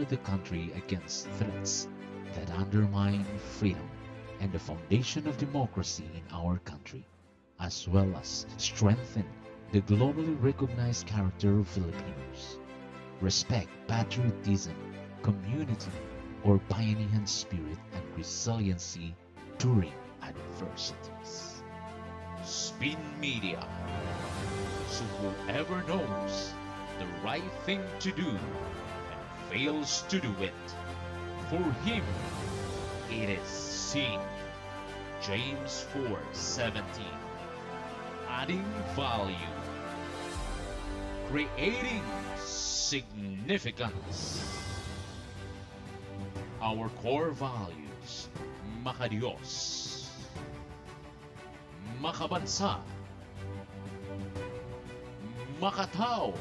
safeguard the country against threats that undermine freedom and the foundation of democracy in our country, as well as strengthen the globally recognized character of Filipinos. Respect, patriotism, community, or pioneering spirit and resiliency during adversities. Spin Media. So whoever knows the right thing to do and fails to do it, for him it is sin. James 4:17. Adding value, creating significance. Our core values: makadiyos, makabansa, makatao,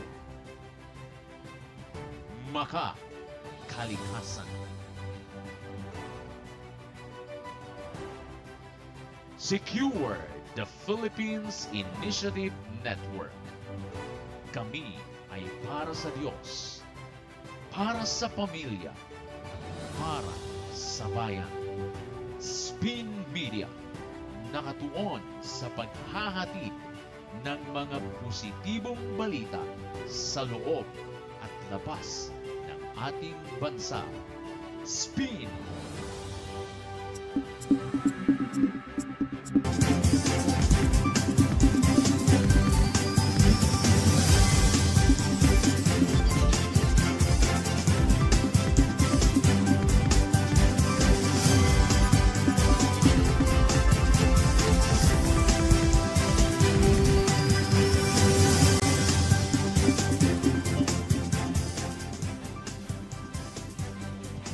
makakalikasan. Secure the Philippines Initiative Network. Kami ay para sa Diyos, para sa pamilya, para sa bayan. Spin Media, nakatuon sa paghahatid ng mga positibong balita sa loob at labas ng ating bansa. Spin!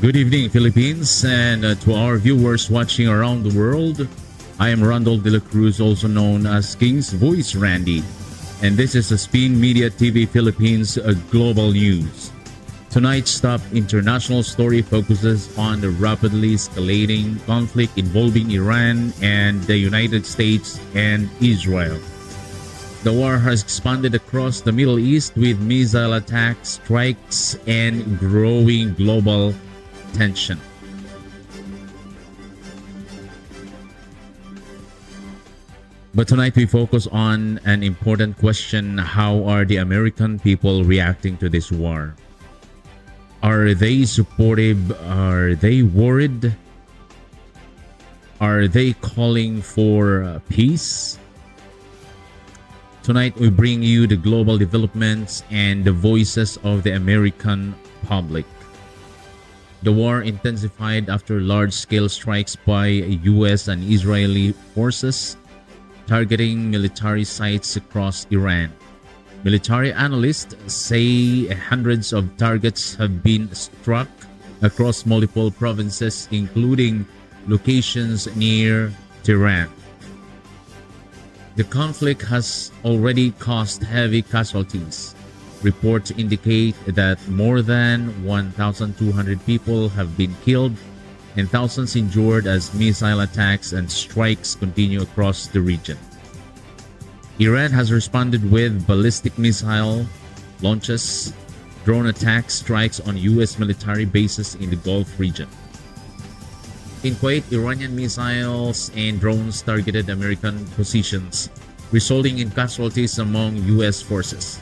Good evening, Philippines, and to our viewers watching around the world. I am Randall De La Cruz, also known as King's Voice Randy, and this is a Spin Media TV Philippines Global News. Tonight's top international story focuses on the rapidly escalating conflict involving Iran and the United States and Israel. The war has expanded across the Middle East with missile attacks, strikes, and growing global tension. But tonight we focus on an important question: how are the American people reacting to this war? Are they supportive? Are they worried? Are they calling for peace? Tonight we bring you the global developments and the voices of the American public. The war intensified after large-scale strikes by U.S. and Israeli forces targeting military sites across Iran. Military analysts say hundreds of targets have been struck across multiple provinces, including locations near Tehran. The conflict has already caused heavy casualties. Reports indicate that more than 1,200 people have been killed and thousands injured as missile attacks and strikes continue across the region. Iran has responded with ballistic missile launches, drone attacks, strikes on U.S. military bases in the Gulf region. In Kuwait, Iranian missiles and drones targeted American positions, resulting in casualties among U.S. forces.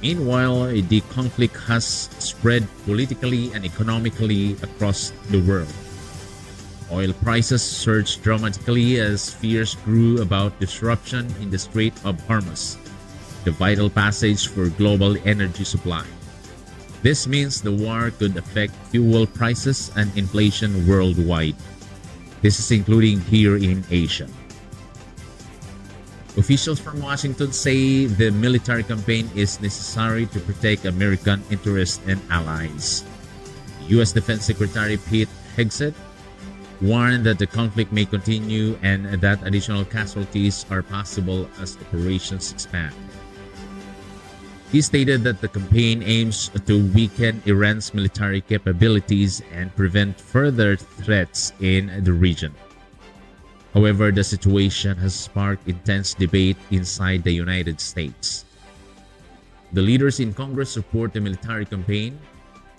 Meanwhile, the conflict has spread politically and economically across the world. Oil prices surged dramatically as fears grew about disruption in the Strait of Hormuz, the vital passage for global energy supply. This means the war could affect fuel prices and inflation worldwide. This is including here in Asia. Officials from Washington say the military campaign is necessary to protect American interests and allies. U.S. Defense Secretary Pete Hegseth warned that the conflict may continue and that additional casualties are possible as operations expand. He stated that the campaign aims to weaken Iran's military capabilities and prevent further threats in the region. However, the situation has sparked intense debate inside the United States. The leaders in Congress support the military campaign,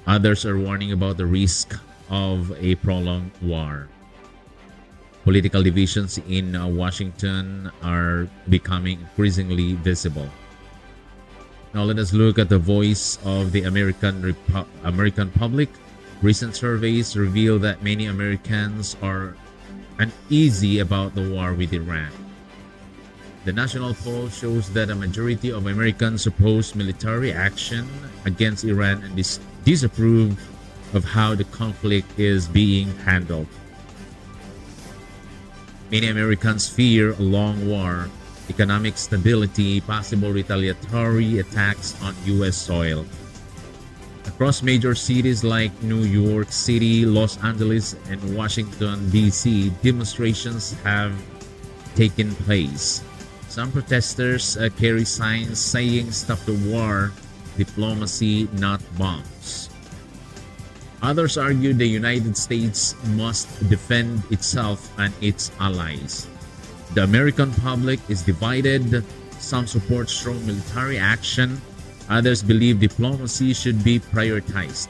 Others are warning about the risk of a prolonged war. Political divisions in Washington are becoming increasingly visible. Now let us look at the voice of the American public. Recent surveys reveal that many Americans are uneasy about the war with Iran. The national poll shows that a majority of Americans oppose military action against Iran and disapprove of how the conflict is being handled. Many Americans fear a long war, economic stability, possible retaliatory attacks on U.S. soil. Across major cities like New York City, Los Angeles, and Washington, D.C., demonstrations have taken place. Some protesters carry signs saying "Stop the war, diplomacy, not bombs." Others argue the United States must defend itself and its allies. The American public is divided. Some support strong military action. Others believe diplomacy should be prioritized.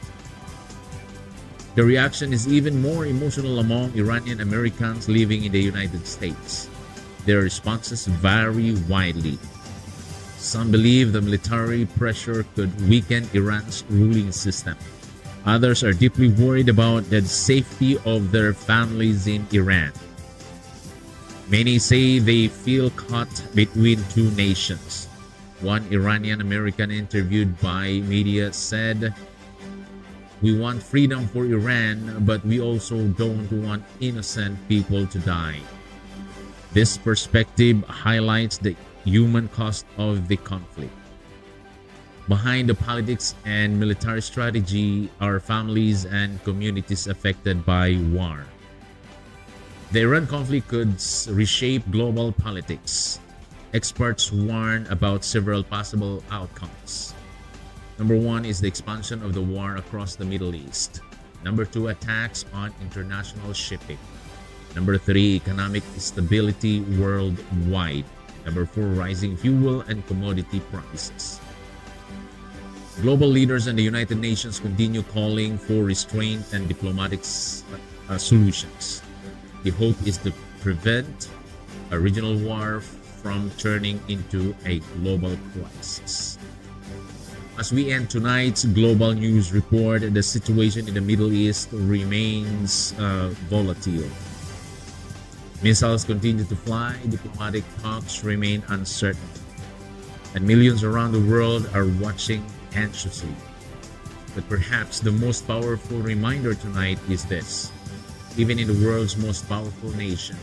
The reaction is even more emotional among Iranian Americans living in the United States. Their responses vary widely. Some believe the military pressure could weaken Iran's ruling system. Others are deeply worried about the safety of their families in Iran. Many say they feel caught between two nations. One Iranian American interviewed by media said, "We want freedom for Iran, but we also don't want innocent people to die." This perspective highlights the human cost of the conflict. Behind the politics and military strategy are families and communities affected by war. The Iran conflict could reshape global politics. Experts warn about several possible outcomes. Number one is the expansion of the war across the Middle East. Number two, attacks on international shipping. Number three, economic instability worldwide. Number four, rising fuel and commodity prices. Global leaders and the United Nations continue calling for restraint and diplomatic solutions. The hope is to prevent a regional war from turning into a global crisis. As we end tonight's global news report, the situation in the Middle East remains volatile. Missiles continue to fly, diplomatic talks remain uncertain, and millions around the world are watching anxiously. But perhaps the most powerful reminder tonight is this: even in the world's most powerful nation,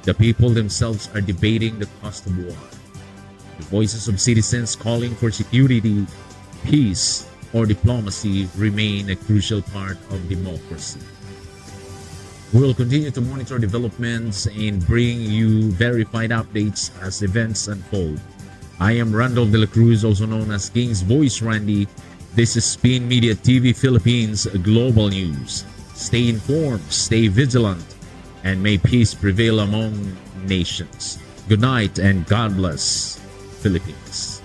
the people themselves are debating the cost of war. The voices of citizens calling for security, peace, or diplomacy remain a crucial part of democracy. We will continue to monitor developments and bring you verified updates as events unfold. I am Randolph de la Cruz, also known as King's Voice Randy. This is Spin Media TV Philippines Global News. Stay informed, stay vigilant, and may peace prevail among nations. Good night and God bless, Philippines.